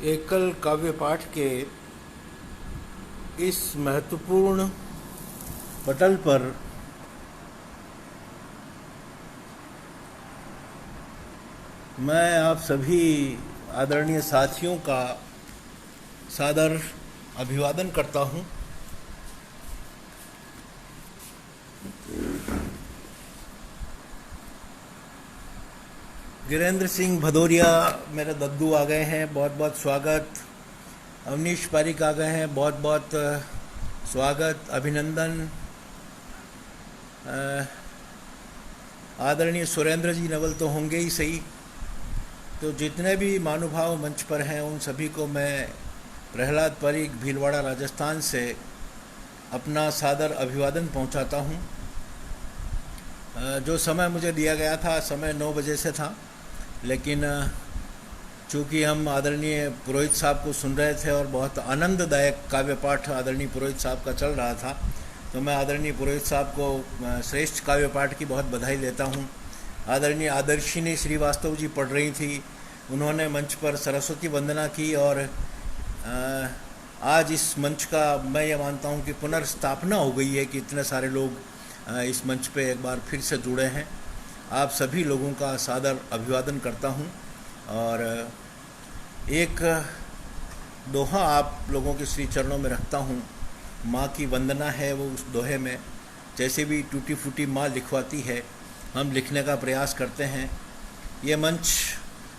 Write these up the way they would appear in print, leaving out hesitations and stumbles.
एकल काव्य पाठ के इस महत्वपूर्ण पटल पर मैं आप सभी आदरणीय साथियों का सादर अभिवादन करता हूं। गिरेंद्र सिंह भदौरिया मेरे दद्दू आ गए हैं, बहुत बहुत स्वागत। अवनीश पारिक आ गए हैं, बहुत बहुत स्वागत, अभिनंदन। आदरणीय सुरेंद्र जी नवल तो होंगे ही सही। तो जितने भी महानुभाव मंच पर हैं उन सभी को मैं प्रहलाद पारिक भीलवाड़ा राजस्थान से अपना सादर अभिवादन पहुंचाता हूं। जो समय मुझे दिया गया था, समय 9 बजे से था, लेकिन चूँकि हम आदरणीय पुरोहित साहब को सुन रहे थे और बहुत आनंददायक काव्य पाठ आदरणीय पुरोहित साहब का चल रहा था, तो मैं आदरणीय पुरोहित साहब को श्रेष्ठ काव्य पाठ की बहुत बधाई देता हूँ। आदरणीय आदर्शिनी श्रीवास्तव जी पढ़ रही थी, उन्होंने मंच पर सरस्वती वंदना की और आज इस मंच का मैं ये मानता हूँ कि पुनर्स्थापना हो गई है कि इतने सारे लोग इस मंच पे एक बार फिर से जुड़े हैं। आप सभी लोगों का सादर अभिवादन करता हूं और एक दोहा आप लोगों के श्री चरणों में रखता हूं। माँ की वंदना है वो उस दोहे में, जैसे भी टूटी फूटी माँ लिखवाती है, हम लिखने का प्रयास करते हैं। ये मंच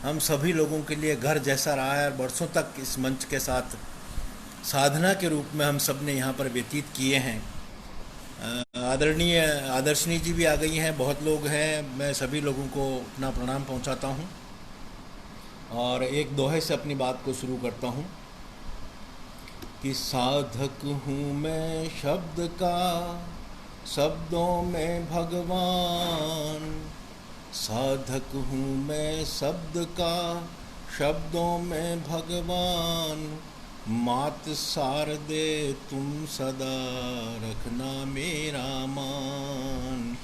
हम सभी लोगों के लिए घर जैसा रहा है और बरसों तक इस मंच के साथ साधना के रूप में हम सब ने यहाँ पर व्यतीत किए हैं। आदरणीय आदर्शनी जी भी आ गई हैं, बहुत लोग हैं। मैं सभी लोगों को अपना प्रणाम पहुंचाता हूं और एक दोहे से अपनी बात को शुरू करता हूं कि साधक हूं मैं शब्द का, शब्दों में भगवान। साधक हूं मैं शब्द का, शब्दों में भगवान। मात सार दे तुम सदा, रखना मेरा मान।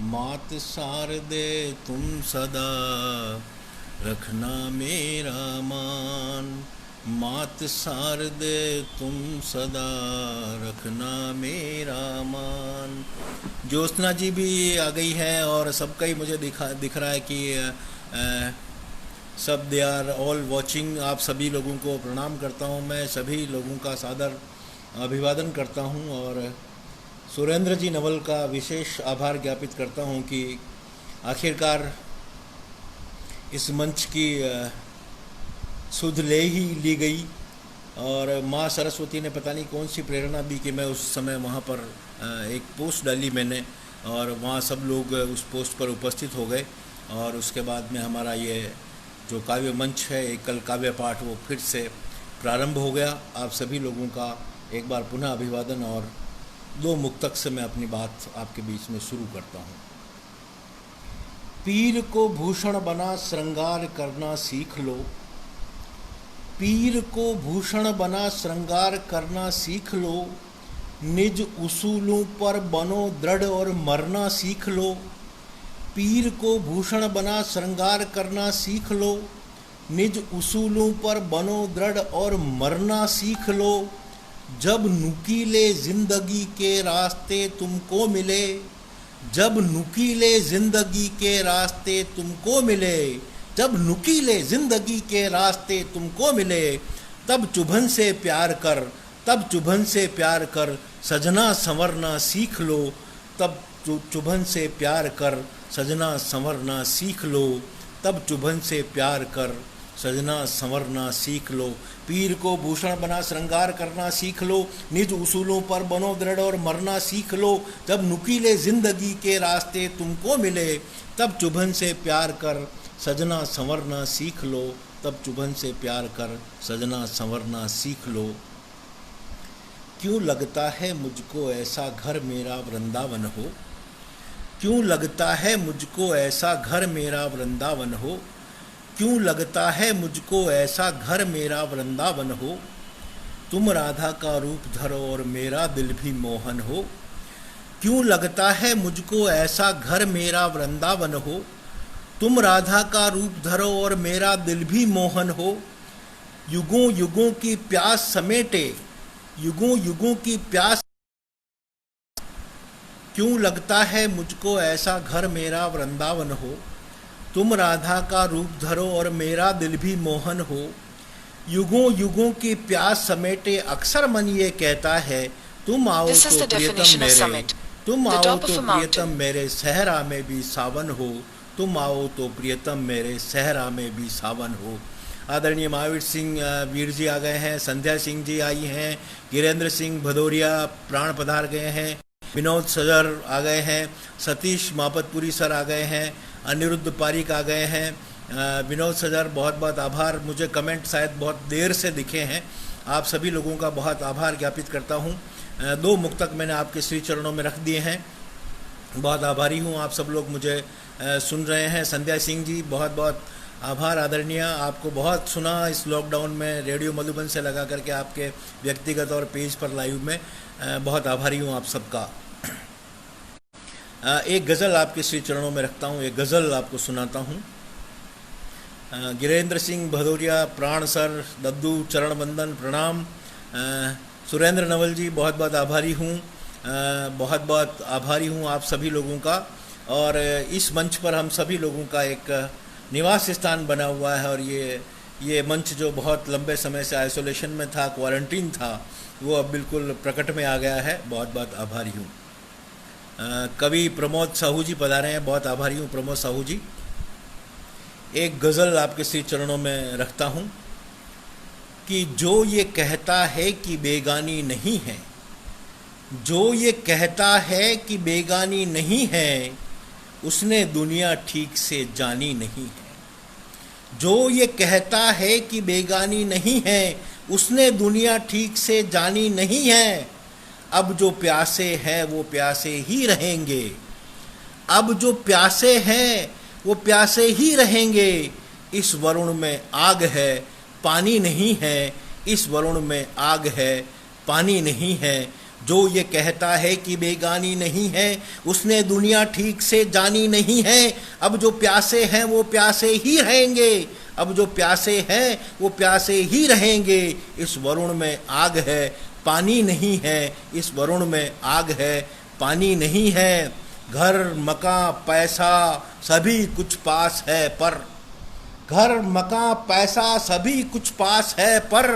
मात सार दे तुम सदा, रखना मेरा मान। मात सार दे तुम सदा, रखना मेरा मान। ज्योत्सना जी भी आ गई है और सबका ही मुझे दिख रहा है कि सब दे आर ऑल वॉचिंग। आप सभी लोगों को प्रणाम करता हूं। मैं सभी लोगों का सादर अभिवादन करता हूं और सुरेंद्र जी नवल का विशेष आभार ज्ञापित करता हूं कि आखिरकार इस मंच की सुध ले ही ली गई और माँ सरस्वती ने पता नहीं कौन सी प्रेरणा दी कि मैं उस समय वहाँ पर एक पोस्ट डाली मैंने और वहाँ सब लोग उस पोस्ट पर उपस्थित हो गए और उसके बाद में हमारा ये जो काव्य मंच है एकल काव्य पाठ वो फिर से प्रारंभ हो गया। आप सभी लोगों का एक बार पुनः अभिवादन और 2 मुक्तक से मैं अपनी बात आपके बीच में शुरू करता हूँ। पीर को भूषण बना श्रृंगार करना सीख लो। पीर को भूषण बना श्रृंगार करना सीख लो। निज उसूलों पर बनो दृढ़ और मरना सीख लो। पीर को भूषण बना श्रृंगार करना सीख लो। निज उसूलों पर बनो दृढ़ और मरना सीख लो। जब नुकीले जिंदगी के रास्ते तुमको मिले, जब नुकीले जिंदगी के रास्ते तुमको मिले, जब नुकीले जिंदगी के रास्ते तुमको मिले, तब चुभन से प्यार कर, तब चुभन से प्यार कर, सजना संवरना सीख लो। तब चुभन से प्यार कर, सजना संवरना सीख लो। तब चुभन से प्यार कर, सजना संवरना सीख लो। पीर को भूषण बना श्रृंगार करना सीख लो। निज उसूलों पर बनो दृढ़ और मरना सीख लो। जब नुकीले जिंदगी के रास्ते तुमको मिले, तब चुभन से प्यार कर, सजना संवरना सीख लो। तब चुभन से प्यार कर, सजना संवरना सीख लो। क्यों लगता है मुझको ऐसा घर मेरा वृंदावन हो। क्यों लगता है मुझको ऐसा घर मेरा वृंदावन हो। क्यों लगता है मुझको ऐसा घर मेरा वृंदावन हो। तुम राधा का रूप धरो और मेरा दिल भी मोहन हो। क्यों लगता है मुझको ऐसा घर मेरा वृंदावन हो। तुम राधा का रूप धरो और मेरा दिल भी मोहन हो। युगों युगों की प्यास समेटे, युगों युगों की प्यास। क्यों लगता है मुझको ऐसा घर मेरा वृंदावन हो, तुम राधा का रूप धरो और मेरा दिल भी मोहन हो। युगों युगों की प्यास समेटे अक्सर मन ये कहता है, तुम आओ तो प्रियतम मेरे, तुम आओ तो प्रियतम मेरे सहरा में भी सावन हो, तुम आओ तो प्रियतम मेरे सहरा में भी सावन हो। आदरणीय महावीर सिंह वीर जी आ गए हैं, संध्या सिंह जी आई हैं, गिरेंद्र सिंह भदौरिया प्राण पधार गए हैं, विनोद सजर आ गए हैं, सतीश मापतपुरी सर आ गए हैं, अनिरुद्ध पारिक आ गए हैं। विनोद सजर बहुत बहुत आभार, मुझे कमेंट शायद बहुत देर से दिखे हैं, आप सभी लोगों का बहुत आभार ज्ञापित करता हूँ। 2 मुक्तक मैंने आपके श्री चरणों में रख दिए हैं, बहुत आभारी हूँ, आप सब लोग मुझे सुन रहे हैं। संध्या सिंह जी बहुत बहुत आभार आदरणीय, आपको बहुत सुना इस लॉकडाउन में रेडियो मधुबन से लगा करके, आपके व्यक्तिगत और पेज पर लाइव में बहुत आभारी हूँ आप सबका। एक गज़ल आपके श्री चरणों में रखता हूँ, एक गज़ल आपको सुनाता हूँ। गिरेंद्र सिंह भदौरिया प्राण सर, दद्दू चरण बंदन प्रणाम। सुरेंद्र नवल जी बहुत बहुत आभारी हूँ, बहुत बहुत आभारी हूँ आप सभी लोगों का। और इस मंच पर हम सभी लोगों का एक निवास स्थान बना हुआ है, और ये मंच जो बहुत लंबे समय से आइसोलेशन में था, क्वारंटीन था, वो अब बिल्कुल प्रकट में आ गया है। बहुत बहुत आभारी हूँ। कवि प्रमोद साहू जी पधारे हैं, बहुत आभारी हूँ प्रमोद साहू जी। एक गज़ल आपके श्री चरणों में रखता हूँ कि जो ये कहता है कि बेगानी नहीं है, जो ये कहता है कि बेगानी नहीं है, उसने दुनिया ठीक से जानी नहीं है। जो ये कहता है कि बेगानी नहीं है, उसने दुनिया ठीक से जानी नहीं है। अब जो प्यासे हैं वो प्यासे ही रहेंगे, अब जो प्यासे हैं वो प्यासे ही रहेंगे। इस वरुण में आग है पानी नहीं है, इस वरुण में आग है पानी नहीं है। जो ये कहता है कि बेगानी नहीं है, उसने दुनिया ठीक से जानी नहीं है। अब जो प्यासे हैं वो प्यासे ही रहेंगे, अब जो प्यासे हैं वो प्यासे ही रहेंगे। इस वरुण में आग है पानी नहीं है, इस वरुण में आग है पानी नहीं है। घर मकां पैसा सभी कुछ पास है पर, घर मकां पैसा सभी कुछ पास है पर।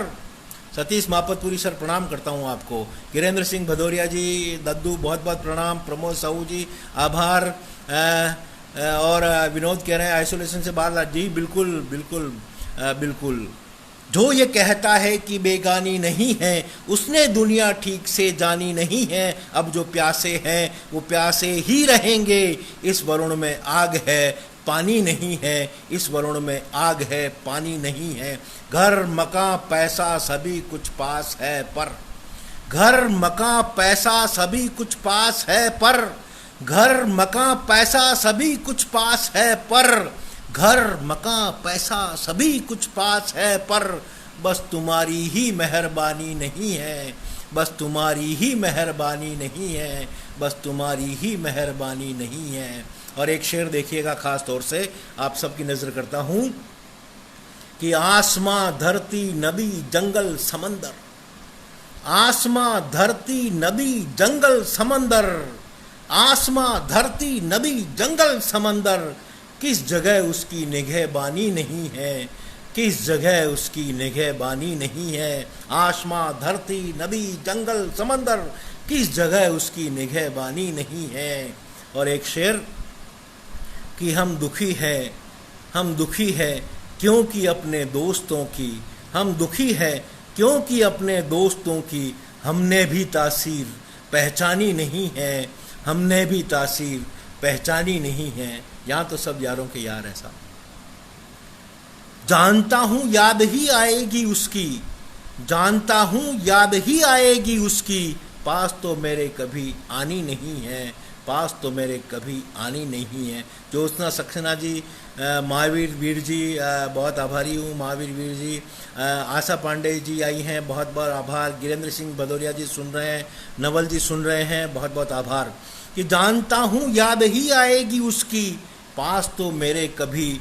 सतीश मापतपुरी सर प्रणाम करता हूँ आपको। गिरेंद्र सिंह भदौरिया जी, दद्दू बहुत बहुत प्रणाम। प्रमोद साहू जी आभार। और विनोद कह रहे हैं आइसोलेशन से बाहर जी, बिल्कुल बिल्कुल बिल्कुल। जो ये कहता है कि बेगानी नहीं है, उसने दुनिया ठीक से जानी नहीं है। अब जो प्यासे हैं वो प्यासे ही रहेंगे। इस वरुण में आग है पानी नहीं है, इस वरुण में आग है पानी नहीं है। घर मकां पैसा सभी कुछ पास है पर, घर मकां पैसा सभी कुछ पास है पर, घर मकां पैसा सभी कुछ पास है पर, घर मकां पैसा सभी कुछ पास है पर। बस तुम्हारी ही मेहरबानी नहीं है, बस तुम्हारी ही मेहरबानी नहीं है, बस तुम्हारी ही मेहरबानी नहीं है। और एक शेर देखिएगा, खास तौर से आप सबकी नजर करता हूं कि आसमां धरती नदी जंगल समंदर, आसमां धरती नदी जंगल समंदर, आसमां धरती नदी जंगल समंदर। किस जगह उसकी निगहबानी नहीं है, किस जगह उसकी निगहबानी नहीं है। आसमां धरती नदी जंगल समंदर, किस जगह उसकी निगहबानी नहीं है। और एक शेर कि हम दुखी हैं, हम दुखी है क्योंकि अपने दोस्तों की, हम दुखी है क्योंकि अपने दोस्तों की हमने भी तासीर पहचानी नहीं है, हमने भी तासीर पहचानी नहीं है। यहाँ तो सब यारों के यार ऐसा। जानता हूँ याद ही आएगी उसकी, जानता हूँ याद ही आएगी उसकी, पास तो मेरे कभी आनी नहीं है, पास तो मेरे कभी आनी नहीं है। ज्योत्सना सक्सेना जी, महावीर वीर जी बहुत आभारी हूँ, महावीर वीर जी। आशा पांडे जी आई हैं, बहुत बहुत आभार। गिरेंद्र सिंह भदौरिया जी सुन रहे हैं, नवल जी सुन रहे हैं, बहुत बहुत आभार। कि जानता हूँ याद ही आएगी उसकी, पास तो मेरे कभी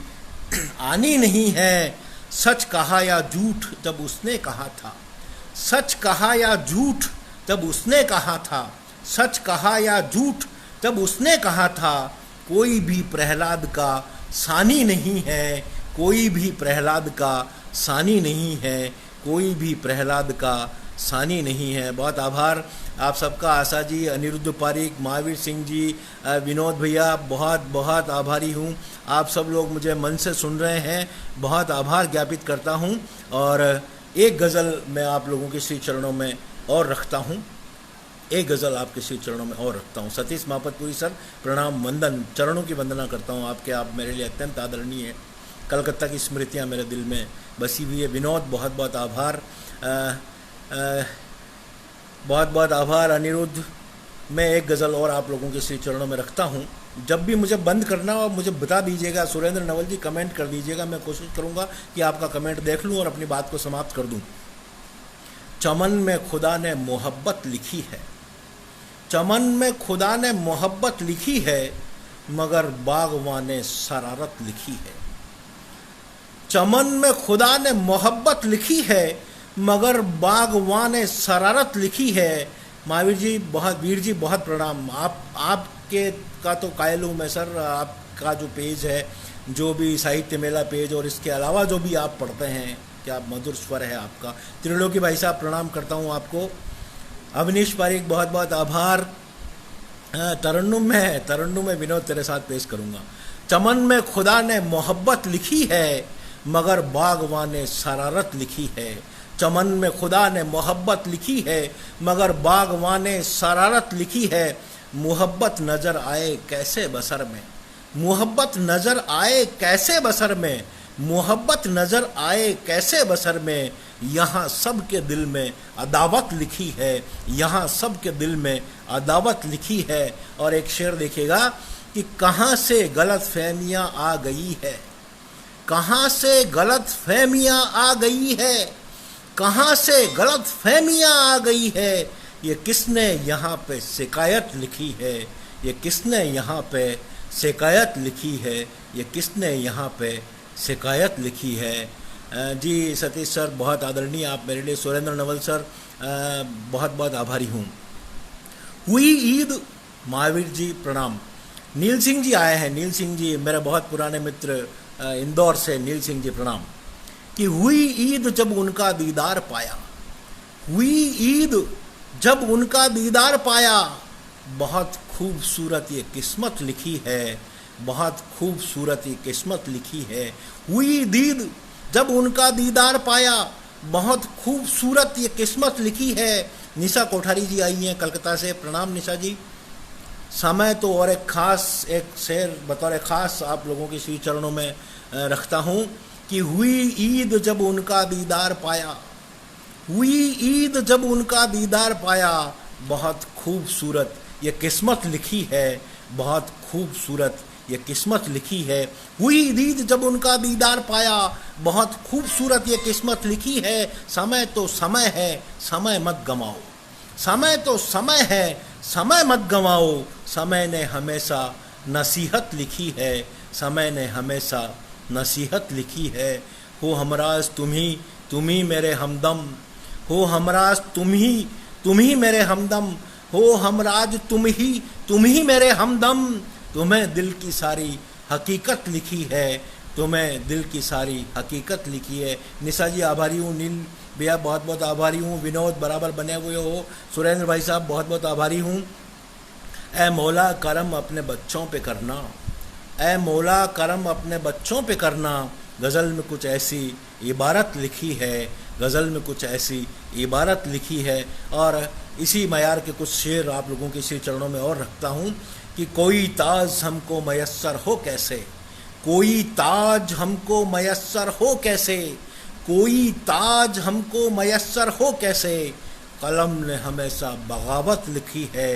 आनी नहीं है। सच कहा या झूठ तब उसने कहा था, सच कहा या झूठ तब उसने कहा था, सच कहा या झूठ तब उसने कहा था, कोई भी प्रहलाद का सानी नहीं है, कोई भी प्रहलाद का सानी नहीं है, कोई भी प्रहलाद का सानी नहीं है। बहुत आभार आप सबका, आशा जी, अनिरुद्ध पारिक, महावीर सिंह जी, विनोद भैया, बहुत बहुत आभारी हूँ। आप सब लोग मुझे मन से सुन रहे हैं, बहुत आभार ज्ञापित करता हूँ। और एक गज़ल मैं आप लोगों के श्री चरणों में और रखता हूँ, एक गज़ल आपके श्री चरणों में और रखता हूँ। सतीश मापतपुरी सर, प्रणाम, वंदन, चरणों की वंदना करता हूँ आपके, आप मेरे लिए अत्यंत आदरणीय हैं। कलकत्ता की स्मृतियाँ मेरे दिल में बसी हुई है। विनोद, बहुत बहुत आभार, बहुत बहुत आभार। अनिरुद्ध, मैं एक गज़ल और आप लोगों के श्री चरणों में रखता हूँ। जब भी मुझे बंद करना हो मुझे बता दीजिएगा। सुरेंद्र नवल जी कमेंट कर दीजिएगा, मैं कोशिश करूँगा कि आपका कमेंट देख लूँ और अपनी बात को समाप्त कर दूँ। चमन में खुदा ने मोहब्बत लिखी है, चमन में खुदा ने मोहब्बत लिखी है, मगर बागवां ने शरारत लिखी है। चमन में खुदा ने मोहब्बत लिखी है, मगर बागवां ने शरारत लिखी है। महावीर जी बहुत, वीर जी बहुत प्रणाम। आपके का तो कायल हूँ मैं सर। आपका जो पेज है, जो भी साहित्य मेला पेज, और इसके अलावा जो भी आप पढ़ते हैं, क्या मधुर स्वर है आपका। त्रिलोकी भाई साहब, प्रणाम करता हूँ आपको। अवनीश पारिक, बहुत बहुत आभार। तरन्नुम में विनोद तेरे साथ पेश करूँगा। चमन में खुदा ने मोहब्बत लिखी है, मगर बागवां ने शरारत लिखी है। चमन में खुदा ने मोहब्बत लिखी है, मगर बागवां ने शरारत लिखी है। मोहब्बत नज़र आए कैसे बसर में, मोहब्बत नज़र आए कैसे बसर में, मोहब्बत नज़र आए कैसे बसर में। यहाँ सब के दिल में अदावत लिखी है, यहाँ सब के दिल में अदावत लिखी है। और एक शेर देखिएगा कि कहाँ से गलत फहमियाँ आ गई है, कहाँ से गलत फहमियाँ आ गई है, कहाँ से गलत फहमियाँ आ गई है। ये किसने यहाँ पे शिकायत लिखी है, ये किसने यहाँ पे शिकायत लिखी है, ये किसने यहाँ पे शिकायत लिखी है। जी सतीश सर, बहुत आदरणीय आप मेरे लिए। सुरेंद्र नवल सर, बहुत बहुत आभारी हूँ। हुई ईद, महावीर जी प्रणाम। नील सिंह जी आए हैं, नील सिंह जी मेरे बहुत पुराने मित्र, इंदौर से, नील सिंह जी प्रणाम। कि हुई ईद जब उनका दीदार पाया, हुई ईद जब उनका दीदार पाया, बहुत खूबसूरत ये किस्मत लिखी है, बहुत खूबसूरत ये किस्मत लिखी है। हुई ईद जब उनका दीदार पाया, बहुत खूबसूरत ये किस्मत लिखी है। निशा कोठारी जी आई हैं कलकत्ता से, प्रणाम निशा जी। समय तो और एक खास, एक शेर बतौर ख़ास आप लोगों के श्री चरणों में रखता हूँ कि हुई ईद जब उनका दीदार पाया, हुई ईद जब उनका दीदार पाया, बहुत खूबसूरत ये किस्मत लिखी है, बहुत खूबसूरत ये किस्मत लिखी है। हुई ईद जब उनका दीदार पाया, बहुत खूबसूरत ये किस्मत लिखी है। समय तो समय है, समय मत गंवाओ, समय तो समय है, समय मत गंवाओ। समय ने हमेशा नसीहत लिखी है, समय ने हमेशा नसीहत लिखी है। हो हमराज तुम ही मेरे हमदम, हो हमराज तुम ही मेरे हमदम, हो हमराज तुम ही मेरे हमदम। तुम्हें दिल की सारी हकीकत लिखी है, तुम्हें दिल की सारी हकीकत लिखी है। निशा जी आभारी हूँ, नील भैया बहुत बहुत आभारी हूँ, विनोद बराबर बने हुए हो, सुरेंद्र भाई साहब बहुत बहुत आभारी हूँ। ऐ मौला करम अपने बच्चों पे करना, ऐ मौला करम अपने बच्चों पे करना। गज़ल में कुछ ऐसी इबारत लिखी है, गज़ल में कुछ ऐसी इबारत लिखी है। और इसी मयार के कुछ शेर आप लोगों के श्री चरणों में और रखता हूँ कि कोई ताज हमको मयस्सर हो कैसे, कोई ताज हमको मयस्सर हो कैसे, कोई ताज हमको मयस्सर हो कैसे। कलम ने हमेशा बगावत लिखी है,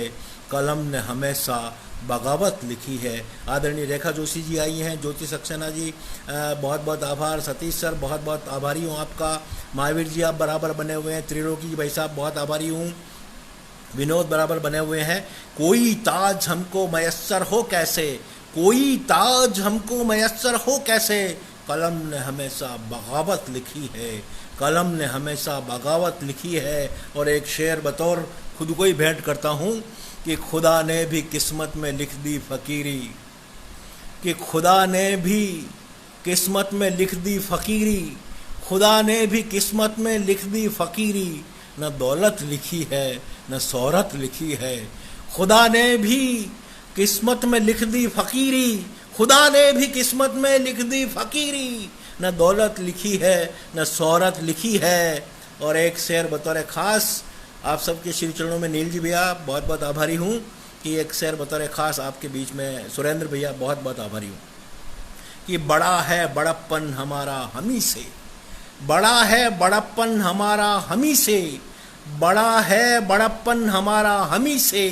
कलम ने हमेशा बगावत लिखी है। आदरणीय रेखा जोशी जी आई हैं, ज्योति सक्सेना जी बहुत बहुत आभार। सतीश सर बहुत बहुत आभारी हूँ आपका। महावीर जी आप बराबर बने हुए हैं। त्रिलोकी जी भाई साहब बहुत आभारी हूँ। विनोद बराबर बने हुए हैं। कोई ताज हमको मयस्सर हो कैसे, कोई ताज हमको मयस्सर हो कैसे। कलम ने हमेशा बगावत लिखी है, कलम ने हमेशा बगावत लिखी है। और एक शेर बतौर खुद को ही भेंट करता हूँ कि खुदा ने भी किस्मत में लिख दी फ़कीरी, कि खुदा ने भी किस्मत में लिख दी फ़कीरी, खुदा ने भी किस्मत में लिख दी फ़कीरी। न दौलत लिखी है न शोहरत लिखी है, खुदा ने भी किस्मत में लिख दी फ़कीरी, खुदा ने भी किस्मत में लिख दी फ़कीरी। न दौलत लिखी है न शोहरत लिखी है। और एक शेर बतौर ख़ास आप सबके श्री चरणों में नील जी भैया बहुत बहुत आभारी हूँ कि एक शेर बतौर ख़ास आपके बीच में सुरेंद्र भैया बहुत बहुत आभारी हूँ कि बड़ा है बड़प्पन हमारा हमी से, बड़ा है बड़प्पन हमारा हमी से, बड़ा है बड़प्पन हमारा हमी से।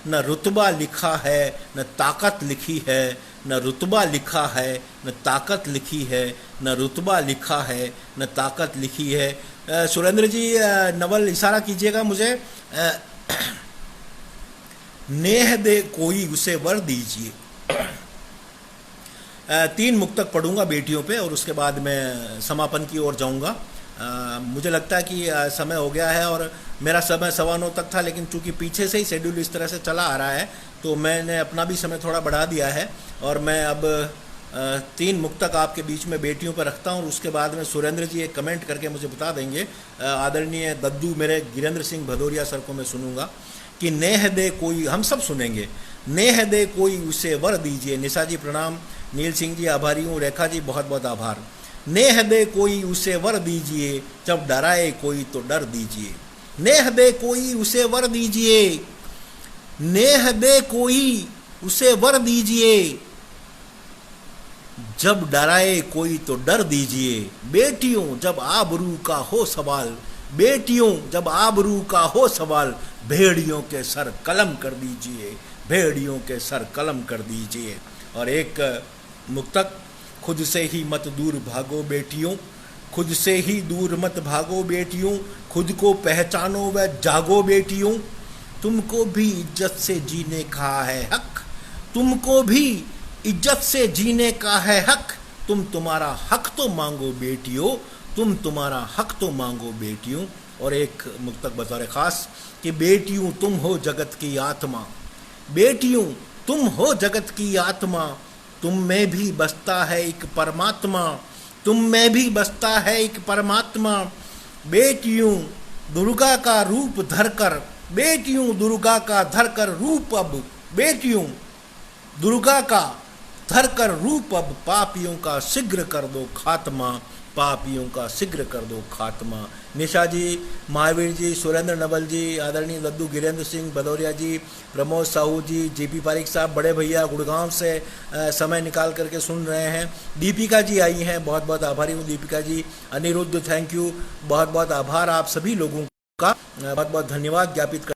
न रुतबा लिखा है न ताकत लिखी है, न रुतबा लिखा है न ताकत लिखी है, न रुतबा लिखा है न ताकत लिखी है। सुरेंद्र जी नवल इशारा कीजिएगा मुझे। नेह दे कोई उसे वर दीजिए। 3 मुक्तक पढ़ूंगा बेटियों पे और उसके बाद मैं समापन की ओर जाऊंगा। मुझे लगता है कि समय हो गया है और मेरा समय 9:15 तक था, लेकिन चूंकि पीछे से ही शेड्यूल इस तरह से चला आ रहा है तो मैंने अपना भी समय थोड़ा बढ़ा दिया है और मैं अब 3 मुक्तक आपके बीच में बेटियों पर रखता हूँ और उसके बाद में सुरेंद्र जी एक कमेंट करके मुझे बता देंगे। आदरणीय दद्दू मेरे गिरेंद्र सिंह भदौरिया सर को मैं सुनूंगा कि नेह दे कोई, हम सब सुनेंगे। नेह दे कोई उसे वर दीजिए। निशा जी प्रणाम, नील सिंह जी आभारी हूँ, रेखा जी बहुत बहुत आभार। नेह दे कोई उसे वर दीजिए, जब डराए कोई तो डर दीजिए। नेह दे कोई उसे वर दीजिए, नेह दे कोई उसे वर दीजिए, जब डराए कोई तो डर दीजिए। बेटियों जब आबरू का हो सवाल, बेटियों जब आबरू का हो सवाल, भेड़ियों के सर कलम कर दीजिए, भेड़ियों के सर कलम कर दीजिए। और एक मुक्तक, खुद से ही मत दूर भागो बेटियों, खुद से ही दूर मत भागो बेटियों, खुद को पहचानो व जागो बेटियों। तुमको भी इज्जत से जीने का है हक, तुमको भी इज्जत से जीने का है हक। तुम तुम्हारा हक तो मांगो बेटियों, तुम तुम्हारा हक तो मांगो बेटियों। और एक मुक्तक बतौर ख़ास कि बेटियों तुम हो जगत की आत्मा, बेटियों तुम हो जगत की आत्मा, तुम में भी बसता है एक परमात्मा, तुम में भी बसता है एक परमात्मा। बेटियों दुर्गा का रूप धरकर, बेटियों दुर्गा का धरकर रूप अब, बेटियों दुर्गा का धरकर रूप अब, पापियों का शीघ्र कर दो खात्मा, पापियों का शीघ्र कर दो खात्मा। निशा जी, महावीर जी, सुरेंद्र नवल जी, आदरणीय दद्दू गिरेंद्र सिंह भदौरिया जी, प्रमोद साहू जी, जेपी पारिक साहब, बड़े भैया गुड़गांव से समय निकाल करके सुन रहे हैं। दीपिका जी आई हैं, बहुत बहुत आभारी हूँ दीपिका जी। अनिरुद्ध थैंक यू, बहुत बहुत आभार आप सभी लोगों का बहुत बहुत धन्यवाद ज्ञापित